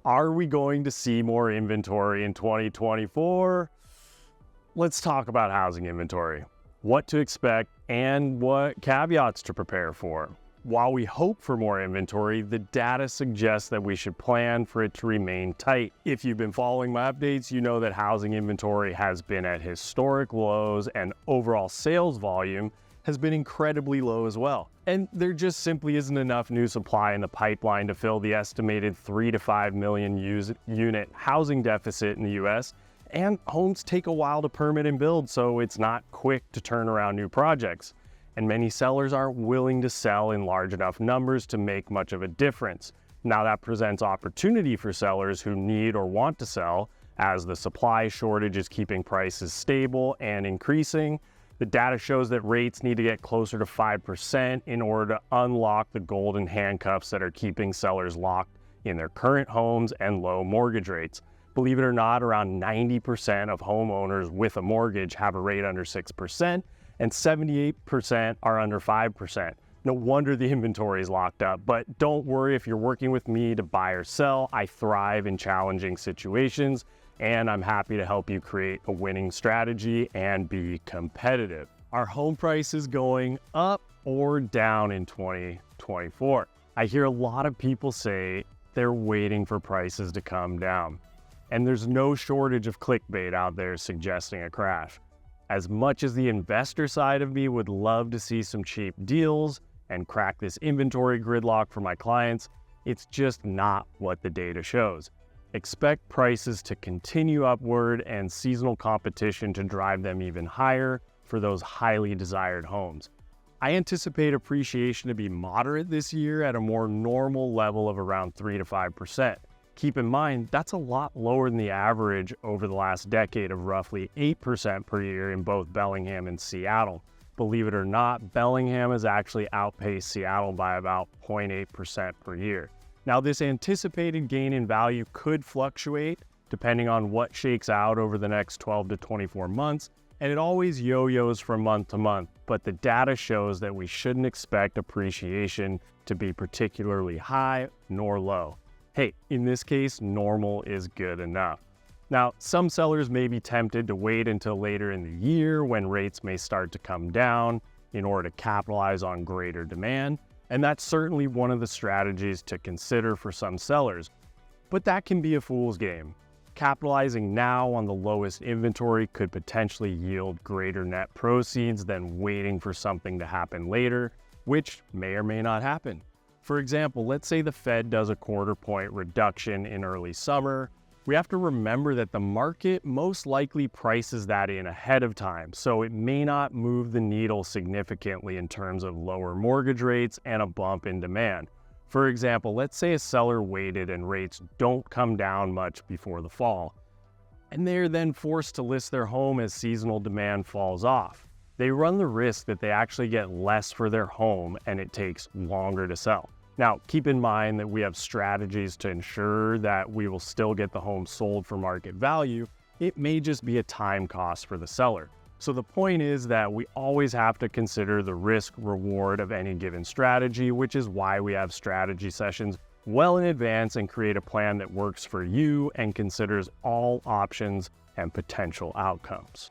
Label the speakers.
Speaker 1: Are we going to see more inventory in 2024? Let's talk about housing inventory, what to expect, and what caveats to prepare for. While we hope for more inventory, the data suggests that we should plan for it to remain tight. If you've been following my updates, you know that housing inventory has been at historic lows and overall sales volume has been incredibly low as well. And there just simply isn't enough new supply in the pipeline to fill the estimated 3 to 5 million unit housing deficit in the US. And homes take a while to permit and build, so it's not quick to turn around new projects. And many sellers aren't willing to sell in large enough numbers to make much of a difference. Now that presents opportunity for sellers who need or want to sell, as the supply shortage is keeping prices stable and increasing. The data shows that rates need to get closer to 5% in order to unlock the golden handcuffs that are keeping sellers locked in their current homes and low mortgage rates. Believe it or not, around 90% of homeowners with a mortgage have a rate under 6%, and 78% are under 5%. No wonder the inventory is locked up, but don't worry if you're working with me to buy or sell. I thrive in challenging situations, and I'm happy to help you create a winning strategy and be competitive. Are home prices going up or down in 2024? I hear a lot of people say they're waiting for prices to come down. And there's no shortage of clickbait out there suggesting a crash. As much as the investor side of me would love to see some cheap deals and crack this inventory gridlock for my clients, it's just not what the data shows. Expect prices to continue upward and seasonal competition to drive them even higher for those highly desired homes. I anticipate appreciation to be moderate this year at a more normal level of around 3 to 5%. Keep in mind, that's a lot lower than the average over the last decade of roughly 8% per year in both Bellingham and Seattle. Believe it or not, Bellingham has actually outpaced Seattle by about 0.8% per year. Now, this anticipated gain in value could fluctuate depending on what shakes out over the next 12 to 24 months, and it always yo-yos from month to month, but the data shows that we shouldn't expect appreciation to be particularly high nor low. Hey, in this case, normal is good enough. Now, some sellers may be tempted to wait until later in the year when rates may start to come down in order to capitalize on greater demand, and that's certainly one of the strategies to consider for some sellers. But that can be a fool's game. Capitalizing now on the lowest inventory could potentially yield greater net proceeds than waiting for something to happen later, which may or may not happen. For example, let's say the Fed does a quarter-point reduction in early summer. We have to remember that the market most likely prices that in ahead of time, so it may not move the needle significantly in terms of lower mortgage rates and a bump in demand. For example, let's say a seller waited and rates don't come down much before the fall, and they're then forced to list their home as seasonal demand falls off. They run the risk that they actually get less for their home and it takes longer to sell. Now, keep in mind that we have strategies to ensure that we will still get the home sold for market value. It may just be a time cost for the seller. So the point is that we always have to consider the risk reward of any given strategy, which is why we have strategy sessions well in advance and create a plan that works for you and considers all options and potential outcomes.